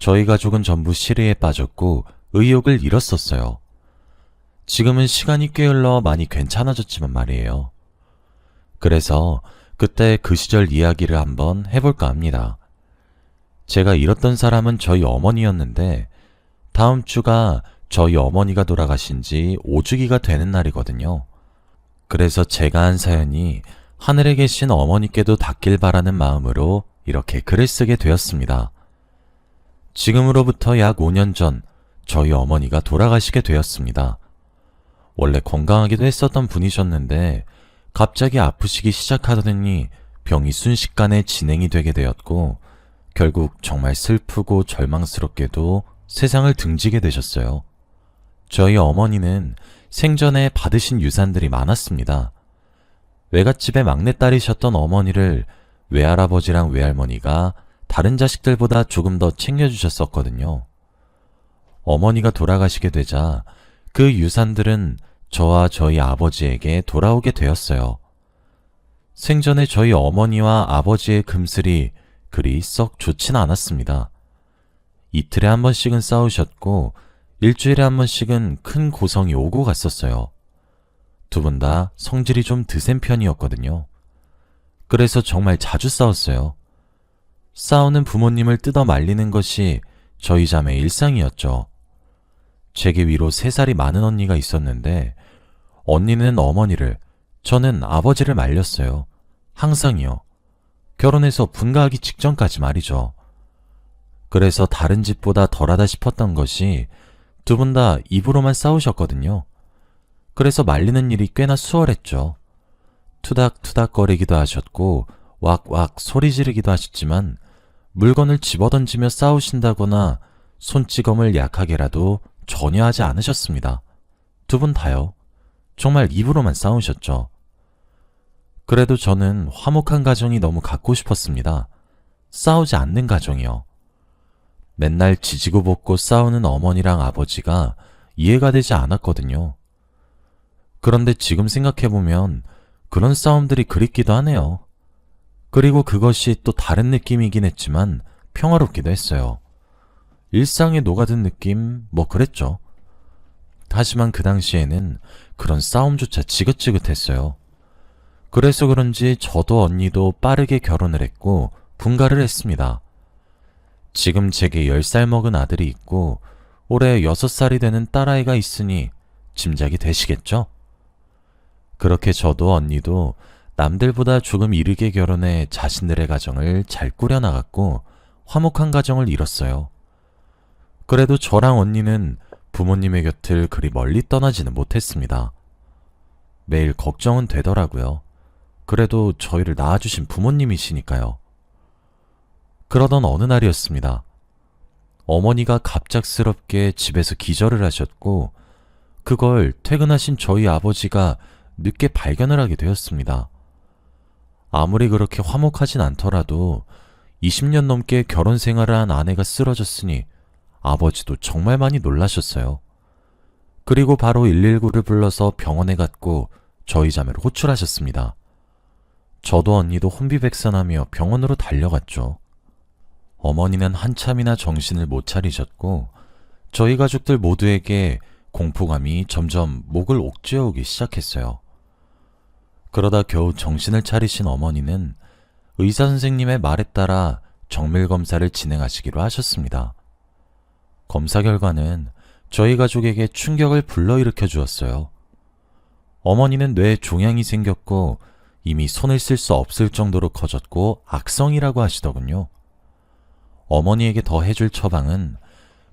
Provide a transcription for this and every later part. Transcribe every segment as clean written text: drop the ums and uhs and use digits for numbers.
저희 가족은 전부 시리에 빠졌고 의욕을 잃었었어요. 지금은 시간이 꽤 흘러 많이 괜찮아졌지만 말이에요. 그래서 그때 그 시절 이야기를 한번 해볼까 합니다. 제가 잃었던 사람은 저희 어머니였는데 다음 주가 저희 어머니가 돌아가신 지 5주기가 되는 날이거든요. 그래서 제가 한 사연이 하늘에 계신 어머니께도 닿길 바라는 마음으로 이렇게 글을 쓰게 되었습니다. 지금으로부터 약 5년 전 저희 어머니가 돌아가시게 되었습니다. 원래 건강하기도 했었던 분이셨는데 갑자기 아프시기 시작하더니 병이 순식간에 진행이 되게 되었고 결국 정말 슬프고 절망스럽게도 세상을 등지게 되셨어요. 저희 어머니는 생전에 받으신 유산들이 많았습니다. 외갓집의 막내딸이셨던 어머니를 외할아버지랑 외할머니가 다른 자식들보다 조금 더 챙겨주셨었거든요. 어머니가 돌아가시게 되자 그 유산들은 저와 저희 아버지에게 돌아오게 되었어요. 생전에 저희 어머니와 아버지의 금슬이 그리 썩 좋진 않았습니다. 이틀에 한 번씩은 싸우셨고 일주일에 한 번씩은 큰 고성이 오고 갔었어요. 두 분 다 성질이 좀 드센 편이었거든요. 그래서 정말 자주 싸웠어요. 싸우는 부모님을 뜯어 말리는 것이 저희 자매의 일상이었죠. 제게 위로 3살이 많은 언니가 있었는데 언니는 어머니를, 저는 아버지를 말렸어요. 항상이요. 결혼해서 분가하기 직전까지 말이죠. 그래서 다른 집보다 덜하다 싶었던 것이 두 분 다 입으로만 싸우셨거든요. 그래서 말리는 일이 꽤나 수월했죠. 투닥투닥거리기도 하셨고 왁왁 소리 지르기도 하셨지만 물건을 집어던지며 싸우신다거나 손찌검을 약하게라도 전혀 하지 않으셨습니다. 두 분 다요. 정말 입으로만 싸우셨죠. 그래도 저는 화목한 가정이 너무 갖고 싶었습니다. 싸우지 않는 가정이요. 맨날 지지고 볶고 싸우는 어머니랑 아버지가 이해가 되지 않았거든요. 그런데 지금 생각해보면 그런 싸움들이 그립기도 하네요. 그리고 그것이 또 다른 느낌이긴 했지만 평화롭기도 했어요. 일상에 녹아든 느낌, 뭐 그랬죠. 하지만 그 당시에는 그런 싸움조차 지긋지긋했어요. 그래서 그런지 저도 언니도 빠르게 결혼을 했고 분가를 했습니다. 지금 제게 10살 먹은 아들이 있고 올해 6살이 되는 딸아이가 있으니 짐작이 되시겠죠? 그렇게 저도 언니도 남들보다 조금 이르게 결혼해 자신들의 가정을 잘 꾸려나갔고 화목한 가정을 이뤘어요. 그래도 저랑 언니는 부모님의 곁을 그리 멀리 떠나지는 못했습니다. 매일 걱정은 되더라고요. 그래도 저희를 낳아주신 부모님이시니까요. 그러던 어느 날이었습니다. 어머니가 갑작스럽게 집에서 기절을 하셨고 그걸 퇴근하신 저희 아버지가 늦게 발견을 하게 되었습니다. 아무리 그렇게 화목하진 않더라도 20년 넘게 결혼 생활을 한 아내가 쓰러졌으니 아버지도 정말 많이 놀라셨어요. 그리고 바로 119를 불러서 병원에 갔고 저희 자매를 호출하셨습니다. 저도 언니도 혼비백산하며 병원으로 달려갔죠. 어머니는 한참이나 정신을 못 차리셨고 저희 가족들 모두에게 공포감이 점점 목을 옥죄어오기 시작했어요. 그러다 겨우 정신을 차리신 어머니는 의사 선생님의 말에 따라 정밀검사를 진행하시기로 하셨습니다. 검사 결과는 저희 가족에게 충격을 불러일으켜 주었어요. 어머니는 뇌에 종양이 생겼고 이미 손을 쓸 수 없을 정도로 커졌고 악성이라고 하시더군요. 어머니에게 더 해줄 처방은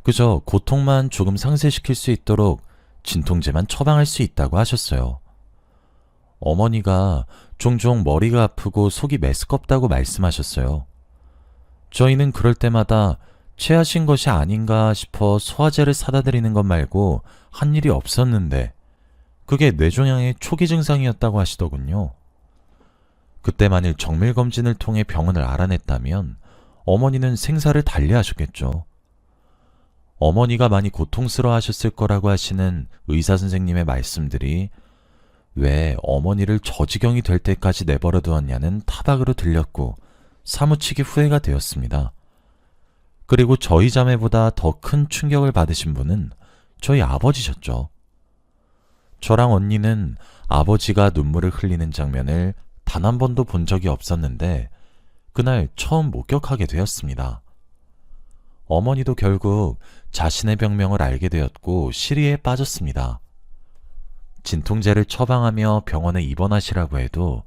그저 고통만 조금 상쇄시킬 수 있도록 진통제만 처방할 수 있다고 하셨어요. 어머니가 종종 머리가 아프고 속이 메스껍다고 말씀하셨어요. 저희는 그럴 때마다 체하신 것이 아닌가 싶어 소화제를 사다 드리는 것 말고 한 일이 없었는데 그게 뇌종양의 초기 증상이었다고 하시더군요. 그때 만일 정밀검진을 통해 병원을 알아냈다면 어머니는 생사를 달리하셨겠죠. 어머니가 많이 고통스러워 하셨을 거라고 하시는 의사 선생님의 말씀들이 왜 어머니를 저 지경이 될 때까지 내버려 두었냐는 타박으로 들렸고 사무치게 후회가 되었습니다. 그리고 저희 자매보다 더 큰 충격을 받으신 분은 저희 아버지셨죠. 저랑 언니는 아버지가 눈물을 흘리는 장면을 단 한 번도 본 적이 없었는데 그날 처음 목격하게 되었습니다. 어머니도 결국 자신의 병명을 알게 되었고 시리에 빠졌습니다. 진통제를 처방하며 병원에 입원하시라고 해도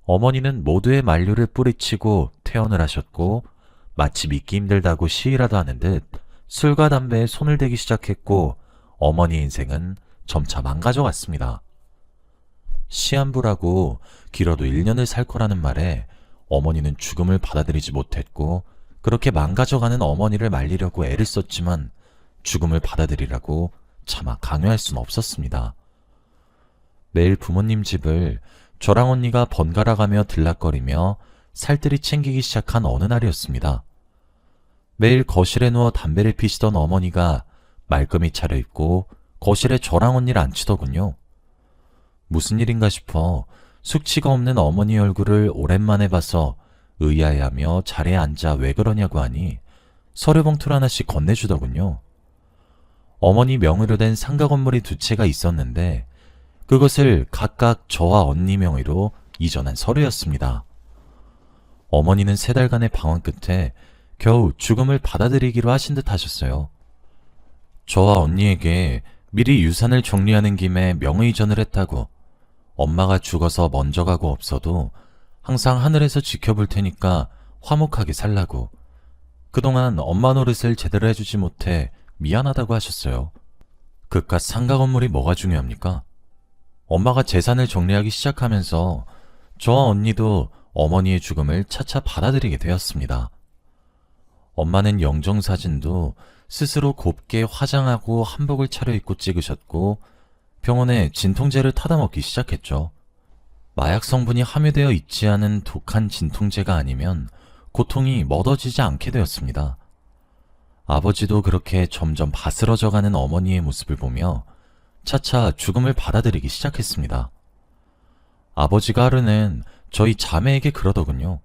어머니는 모두의 만류를 뿌리치고 퇴원을 하셨고 마치 믿기 힘들다고 시위라도 하는 듯 술과 담배에 손을 대기 시작했고 어머니의 인생은 점차 망가져갔습니다. 시한부라고 길어도 1년을 살 거라는 말에 어머니는 죽음을 받아들이지 못했고 그렇게 망가져가는 어머니를 말리려고 애를 썼지만 죽음을 받아들이라고 차마 강요할 수는 없었습니다. 매일 부모님 집을 저랑 언니가 번갈아 가며 들락거리며 살뜰히 챙기기 시작한 어느 날이었습니다. 매일 거실에 누워 담배를 피시던 어머니가 말끔히 차려입고 거실에 저랑 언니를 앉히더군요. 무슨 일인가 싶어 숙취가 없는 어머니 얼굴을 오랜만에 봐서 의아해하며 자리에 앉아 왜 그러냐고 하니 서류 봉투를 하나씩 건네주더군요. 어머니 명의로 된 상가 건물이 2채가 있었는데 그것을 각각 저와 언니 명의로 이전한 서류였습니다. 어머니는 3달간의 방황 끝에 겨우 죽음을 받아들이기로 하신 듯 하셨어요. 저와 언니에게 미리 유산을 정리하는 김에 명의 이전을 했다고 엄마가 죽어서 먼저 가고 없어도 항상 하늘에서 지켜볼 테니까 화목하게 살라고 그동안 엄마 노릇을 제대로 해주지 못해 미안하다고 하셨어요. 그깟 상가 건물이 뭐가 중요합니까? 엄마가 재산을 정리하기 시작하면서 저와 언니도 어머니의 죽음을 차차 받아들이게 되었습니다. 엄마는 영정사진도 스스로 곱게 화장하고 한복을 차려입고 찍으셨고 병원에 진통제를 타다 먹기 시작했죠. 마약 성분이 함유되어 있지 않은 독한 진통제가 아니면 고통이 멎어지지 않게 되었습니다. 아버지도 그렇게 점점 바스러져가는 어머니의 모습을 보며 차차 죽음을 받아들이기 시작했습니다. 아버지가 하루는 저희 자매에게 그러더군요.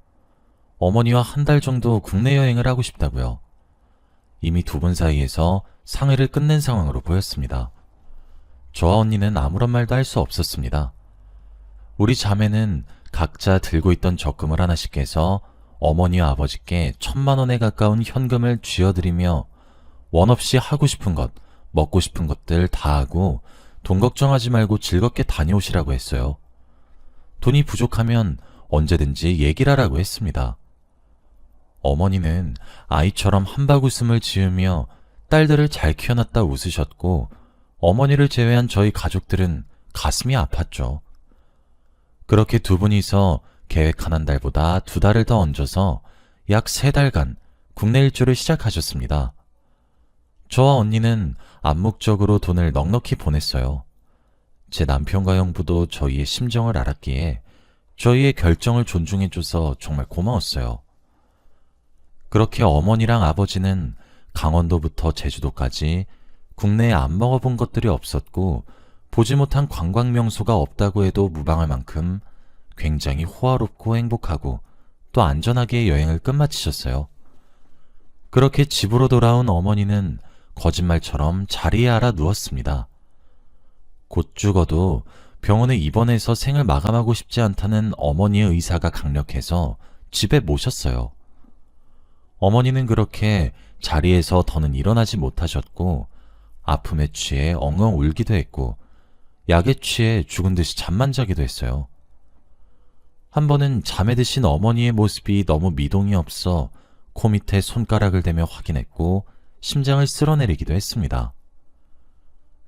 어머니와 1달 정도 국내 여행을 하고 싶다고요. 이미 2분 사이에서 상해를 끝낸 상황으로 보였습니다. 저와 언니는 아무런 말도 할 수 없었습니다. 우리 자매는 각자 들고 있던 적금을 하나씩 깨서 어머니와 아버지께 1,000만 원에 가까운 현금을 쥐어드리며 원 없이 하고 싶은 것, 먹고 싶은 것들 다 하고 돈 걱정하지 말고 즐겁게 다녀오시라고 했어요. 돈이 부족하면 언제든지 얘기를 하라고 했습니다. 어머니는 아이처럼 한바구음을 지으며 딸들을 잘 키워놨다 웃으셨고 어머니를 제외한 저희 가족들은 가슴이 아팠죠. 그렇게 2분이서 계획한 1달보다 2달을 더 얹어서 약 3달간 국내 일주를 시작하셨습니다. 저와 언니는 암묵적으로 돈을 넉넉히 보냈어요. 제 남편과 형부도 저희의 심정을 알았기에 저희의 결정을 존중해줘서 정말 고마웠어요. 그렇게 어머니랑 아버지는 강원도부터 제주도까지 국내에 안 먹어본 것들이 없었고 보지 못한 관광 명소가 없다고 해도 무방할 만큼 굉장히 호화롭고 행복하고 또 안전하게 여행을 끝마치셨어요. 그렇게 집으로 돌아온 어머니는 거짓말처럼 자리에 알아 누웠습니다. 곧 죽어도 병원에 입원해서 생을 마감하고 싶지 않다는 어머니의 의사가 강력해서 집에 모셨어요. 어머니는 그렇게 자리에서 더는 일어나지 못하셨고 아픔에 취해 엉엉 울기도 했고 약에 취해 죽은 듯이 잠만 자기도 했어요. 한 번은 잠에 드신 어머니의 모습이 너무 미동이 없어 코 밑에 손가락을 대며 확인했고 심장을 쓸어내리기도 했습니다.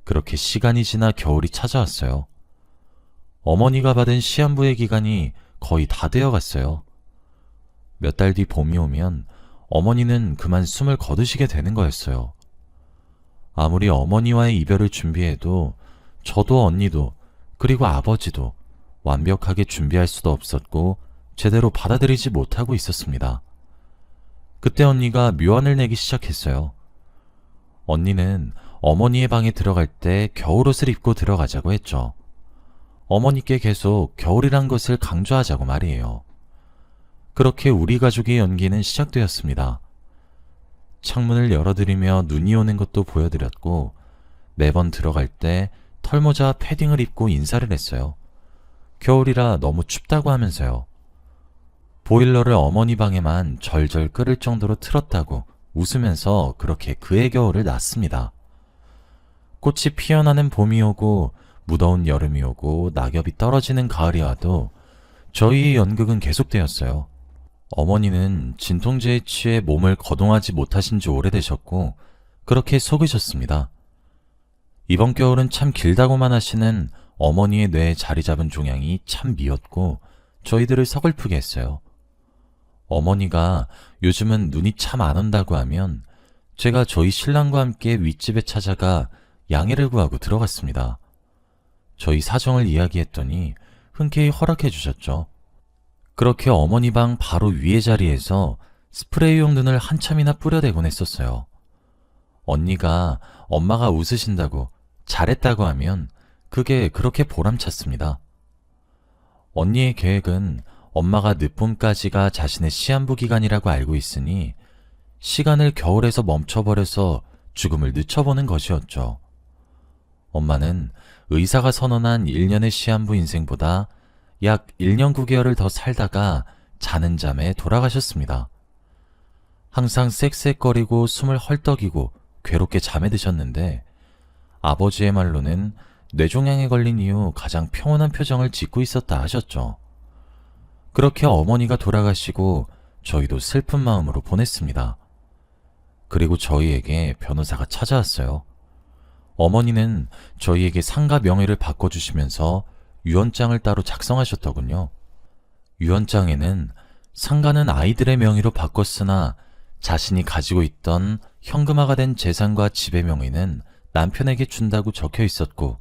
그렇게 시간이 지나 겨울이 찾아왔어요. 어머니가 받은 시한부의 기간이 거의 다 되어갔어요. 몇 달 뒤 봄이 오면 어머니는 그만 숨을 거두시게 되는 거였어요. 아무리 어머니와의 이별을 준비해도 저도 언니도 그리고 아버지도 완벽하게 준비할 수도 없었고 제대로 받아들이지 못하고 있었습니다. 그때 언니가 묘안을 내기 시작했어요. 언니는 어머니의 방에 들어갈 때 겨울옷을 입고 들어가자고 했죠. 어머니께 계속 겨울이란 것을 강조하자고 말이에요. 그렇게 우리 가족의 연기는 시작되었습니다. 창문을 열어드리며 눈이 오는 것도 보여드렸고 매번 들어갈 때 털모자와 패딩을 입고 인사를 했어요. 겨울이라 너무 춥다고 하면서요. 보일러를 어머니 방에만 절절 끓을 정도로 틀었다고 웃으면서 그렇게 그의 겨울을 났습니다. 꽃이 피어나는 봄이 오고 무더운 여름이 오고 낙엽이 떨어지는 가을이 와도 저희의 연극은 계속되었어요. 어머니는 진통제에 취해 몸을 거동하지 못하신 지 오래되셨고 그렇게 속으셨습니다. 이번 겨울은 참 길다고만 하시는 어머니의 뇌에 자리 잡은 종양이 참 미웠고 저희들을 서글프게 했어요. 어머니가 요즘은 눈이 참 안 온다고 하면 제가 저희 신랑과 함께 윗집에 찾아가 양해를 구하고 들어갔습니다. 저희 사정을 이야기했더니 흔쾌히 허락해 주셨죠. 그렇게 어머니 방 바로 위의 자리에서 스프레이용 눈을 한참이나 뿌려대곤 했었어요. 언니가 엄마가 웃으신다고 잘했다고 하면 그게 그렇게 보람찼습니다. 언니의 계획은 엄마가 늦봄까지가 자신의 시한부 기간이라고 알고 있으니 시간을 겨울에서 멈춰버려서 죽음을 늦춰보는 것이었죠. 엄마는 의사가 선언한 1년의 시한부 인생보다 약 1년 9개월을 더 살다가 자는 잠에 돌아가셨습니다. 항상 쌕쌕거리고 숨을 헐떡이고 괴롭게 잠에 드셨는데 아버지의 말로는 뇌종양에 걸린 이후 가장 평온한 표정을 짓고 있었다 하셨죠. 그렇게 어머니가 돌아가시고 저희도 슬픈 마음으로 보냈습니다. 그리고 저희에게 변호사가 찾아왔어요. 어머니는 저희에게 상가 명의를 바꿔주시면서 유언장을 따로 작성하셨더군요. 유언장에는 상가는 아이들의 명의로 바꿨으나 자신이 가지고 있던 현금화가 된 재산과 집의 명의는 남편에게 준다고 적혀 있었고,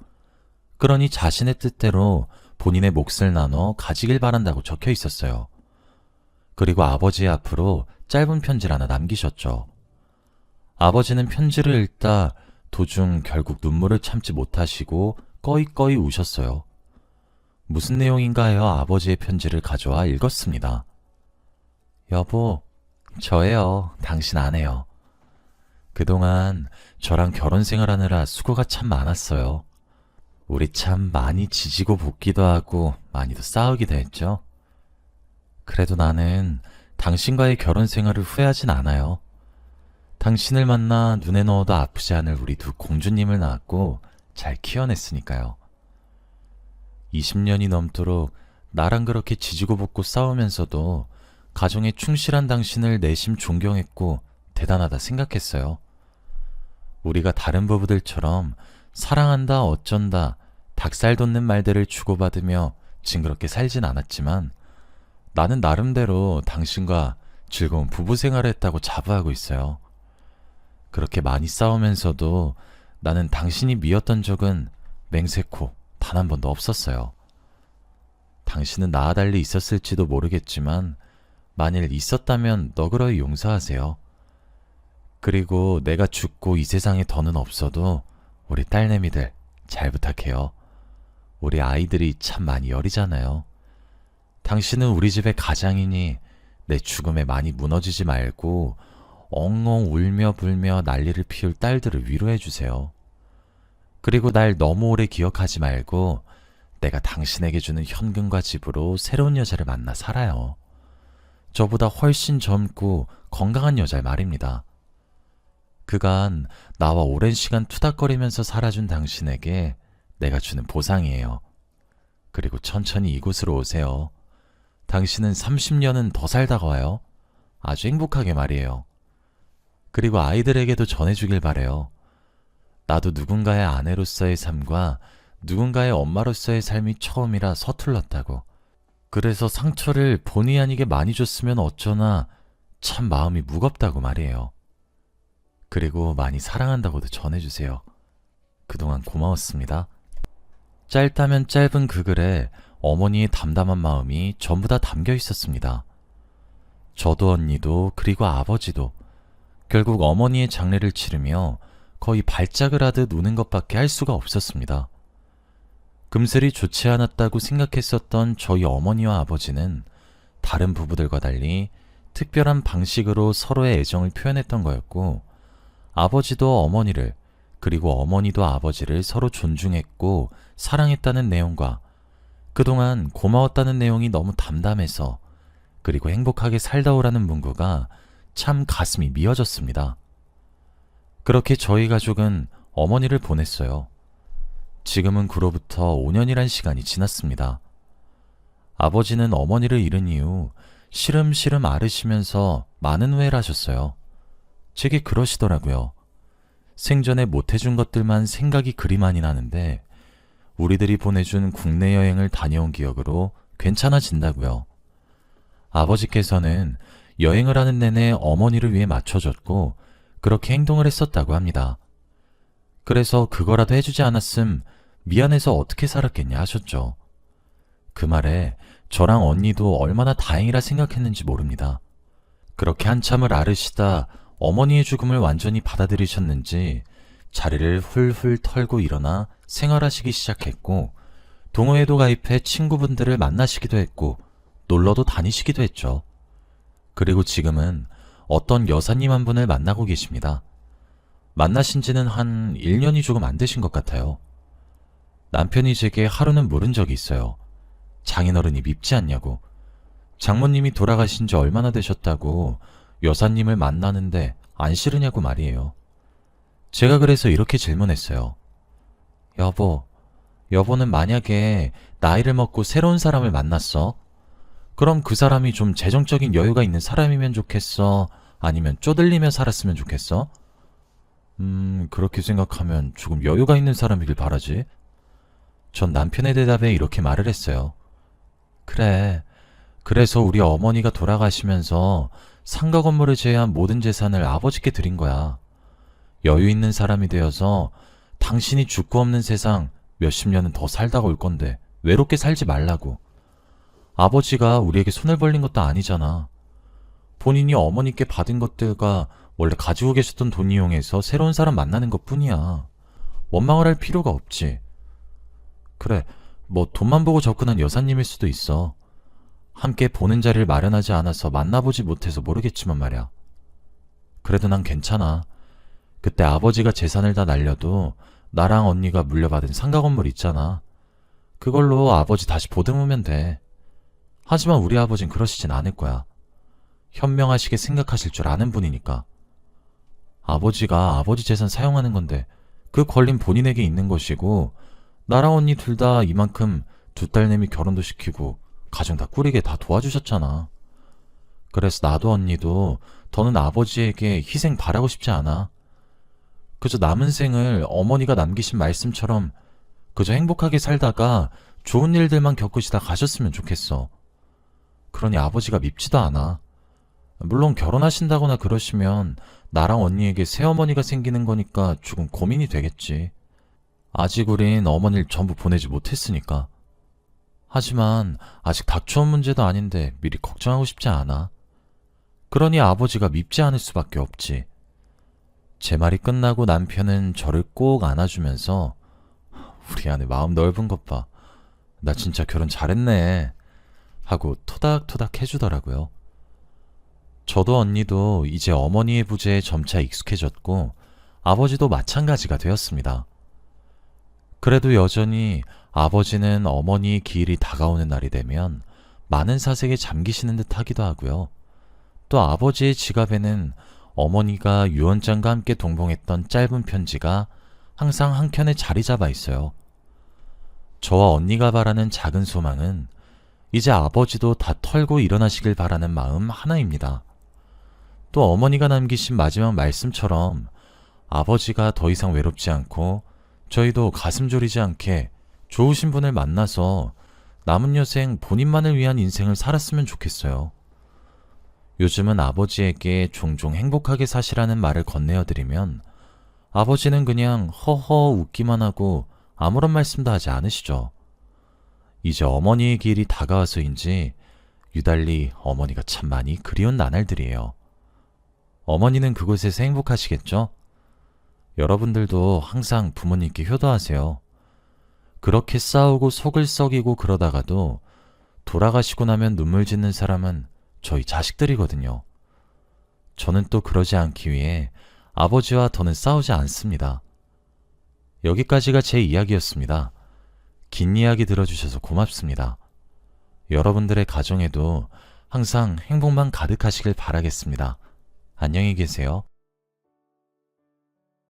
그러니 자신의 뜻대로 본인의 몫을 나눠 가지길 바란다고 적혀 있었어요. 그리고 아버지의 앞으로 짧은 편지를 하나 남기셨죠. 아버지는 편지를 읽다 도중 결국 눈물을 참지 못하시고 꺼이꺼이 우셨어요. 무슨 내용인가 하여 아버지의 편지를 가져와 읽었습니다. 여보, 저예요. 당신 아내요. 그동안 저랑 결혼 생활하느라 수고가 참 많았어요. 우리 참 많이 지지고 볶기도 하고 많이도 싸우기도 했죠. 그래도 나는 당신과의 결혼 생활을 후회하진 않아요. 당신을 만나 눈에 넣어도 아프지 않을 우리 두 공주님을 낳았고 잘 키워냈으니까요. 20년이 넘도록 나랑 그렇게 지지고 볶고 싸우면서도 가정에 충실한 당신을 내심 존경했고 대단하다 생각했어요. 우리가 다른 부부들처럼 사랑한다 어쩐다 닭살 돋는 말들을 주고받으며 징그럽게 살진 않았지만 나는 나름대로 당신과 즐거운 부부 생활을 했다고 자부하고 있어요. 그렇게 많이 싸우면서도 나는 당신이 미웠던 적은 맹세코 단 한 번도 없었어요. 당신은 나와 달리 있었을지도 모르겠지만 만일 있었다면 너그러이 용서하세요. 그리고 내가 죽고 이 세상에 더는 없어도 우리 딸내미들 잘 부탁해요. 우리 아이들이 참 많이 여리잖아요. 당신은 우리 집의 가장이니 내 죽음에 많이 무너지지 말고 엉엉 울며 불며 난리를 피울 딸들을 위로해 주세요. 그리고 날 너무 오래 기억하지 말고 내가 당신에게 주는 현금과 집으로 새로운 여자를 만나 살아요. 저보다 훨씬 젊고 건강한 여자를 말입니다. 그간 나와 오랜 시간 투닥거리면서 살아준 당신에게 내가 주는 보상이에요. 그리고 천천히 이곳으로 오세요. 당신은 30년은 더 살다가 와요. 아주 행복하게 말이에요. 그리고 아이들에게도 전해주길 바래요. 나도 누군가의 아내로서의 삶과 누군가의 엄마로서의 삶이 처음이라 서툴렀다고. 그래서 상처를 본의 아니게 많이 줬으면 어쩌나 참 마음이 무겁다고 말이에요. 그리고 많이 사랑한다고도 전해주세요. 그동안 고마웠습니다. 짧다면 짧은 그 글에 어머니의 담담한 마음이 전부 다 담겨 있었습니다. 저도 언니도 그리고 아버지도 결국 어머니의 장례를 치르며 거의 발작을 하듯 우는 것밖에 할 수가 없었습니다. 금슬이 좋지 않았다고 생각했었던 저희 어머니와 아버지는 다른 부부들과 달리 특별한 방식으로 서로의 애정을 표현했던 거였고, 아버지도 어머니를, 그리고 어머니도 아버지를 서로 존중했고 사랑했다는 내용과 그동안 고마웠다는 내용이 너무 담담해서, 그리고 행복하게 살다 오라는 문구가 참 가슴이 미어졌습니다. 그렇게 저희 가족은 어머니를 보냈어요. 지금은 그로부터 5년이란 시간이 지났습니다. 아버지는 어머니를 잃은 이후 시름시름 앓으시면서 많은 후회를 하셨어요. 제게 그러시더라고요. 생전에 못해준 것들만 생각이 그리 많이 나는데 우리들이 보내준 국내 여행을 다녀온 기억으로 괜찮아진다고요. 아버지께서는 여행을 하는 내내 어머니를 위해 맞춰줬고 그렇게 행동을 했었다고 합니다. 그래서 그거라도 해주지 않았음 미안해서 어떻게 살았겠냐 하셨죠. 그 말에 저랑 언니도 얼마나 다행이라 생각했는지 모릅니다. 그렇게 한참을 앓으시다 어머니의 죽음을 완전히 받아들이셨는지 자리를 훌훌 털고 일어나 생활하시기 시작했고, 동호회도 가입해 친구분들을 만나시기도 했고 놀러도 다니시기도 했죠. 그리고 지금은 어떤 여사님 한 분을 만나고 계십니다. 만나신 지는 한 1년이 조금 안 되신 것 같아요. 남편이 제게 하루는 물은 적이 있어요. 장인어른이 밉지 않냐고. 장모님이 돌아가신 지 얼마나 되셨다고 여사님을 만나는데 안 싫으냐고 말이에요. 제가 그래서 이렇게 질문했어요. 여보는 만약에 나이를 먹고 새로운 사람을 만났어? 그럼 그 사람이 좀 재정적인 여유가 있는 사람이면 좋겠어? 아니면 쪼들리며 살았으면 좋겠어? 그렇게 생각하면 조금 여유가 있는 사람이길 바라지. 전 남편의 대답에 이렇게 말을 했어요. 그래. 그래서 우리 어머니가 돌아가시면서 상가 건물을 제외한 모든 재산을 아버지께 드린 거야. 여유 있는 사람이 되어서 당신이 죽고 없는 세상 몇십 년은 더 살다가 올 건데 외롭게 살지 말라고. 아버지가 우리에게 손을 벌린 것도 아니잖아. 본인이 어머니께 받은 것들과 원래 가지고 계셨던 돈 이용해서 새로운 사람 만나는 것 뿐이야. 원망을 할 필요가 없지. 그래, 뭐 돈만 보고 접근한 여사님일 수도 있어. 함께 보는 자리를 마련하지 않아서 만나보지 못해서 모르겠지만 말이야. 그래도 난 괜찮아. 그때 아버지가 재산을 다 날려도 나랑 언니가 물려받은 상가 건물 있잖아. 그걸로 아버지 다시 보듬으면 돼. 하지만 우리 아버진 그러시진 않을 거야. 현명하시게 생각하실 줄 아는 분이니까. 아버지가 아버지 재산 사용하는 건데 그 권리는 본인에게 있는 것이고, 나랑 언니 둘 다 이만큼 두 딸 내미 결혼도 시키고 가정 다 꾸리게 다 도와주셨잖아. 그래서 나도 언니도 더는 아버지에게 희생 바라고 싶지 않아. 그저 남은 생을 어머니가 남기신 말씀처럼 그저 행복하게 살다가 좋은 일들만 겪으시다 가셨으면 좋겠어. 그러니 아버지가 밉지도 않아. 물론 결혼하신다거나 그러시면 나랑 언니에게 새어머니가 생기는 거니까 조금 고민이 되겠지. 아직 우린 어머니를 전부 보내지 못했으니까. 하지만 아직 닥쳐온 문제도 아닌데 미리 걱정하고 싶지 않아. 그러니 아버지가 밉지 않을 수밖에 없지. 제 말이 끝나고 남편은 저를 꼭 안아주면서 우리 아내 마음 넓은 것 봐. 나 진짜 결혼 잘했네. 하고 토닥토닥 해주더라고요. 저도 언니도 이제 어머니의 부재에 점차 익숙해졌고 아버지도 마찬가지가 되었습니다. 그래도 여전히 아버지는 어머니의 기일이 다가오는 날이 되면 많은 사색에 잠기시는 듯 하기도 하고요. 또 아버지의 지갑에는 어머니가 유언장과 함께 동봉했던 짧은 편지가 항상 한켠에 자리 잡아 있어요. 저와 언니가 바라는 작은 소망은 이제 아버지도 다 털고 일어나시길 바라는 마음 하나입니다. 또 어머니가 남기신 마지막 말씀처럼 아버지가 더 이상 외롭지 않고 저희도 가슴 졸이지 않게 좋으신 분을 만나서 남은 여생 본인만을 위한 인생을 살았으면 좋겠어요. 요즘은 아버지에게 종종 행복하게 사시라는 말을 건네어드리면 아버지는 그냥 허허 웃기만 하고 아무런 말씀도 하지 않으시죠. 이제 어머니의 길이 다가와서인지 유달리 어머니가 참 많이 그리운 나날들이에요. 어머니는 그곳에서 행복하시겠죠? 여러분들도 항상 부모님께 효도하세요. 그렇게 싸우고 속을 썩이고 그러다가도 돌아가시고 나면 눈물 짓는 사람은 저희 자식들이거든요. 저는 또 그러지 않기 위해 아버지와 더는 싸우지 않습니다. 여기까지가 제 이야기였습니다. 긴 이야기 들어주셔서 고맙습니다. 여러분들의 가정에도 항상 행복만 가득하시길 바라겠습니다. 안녕히 계세요.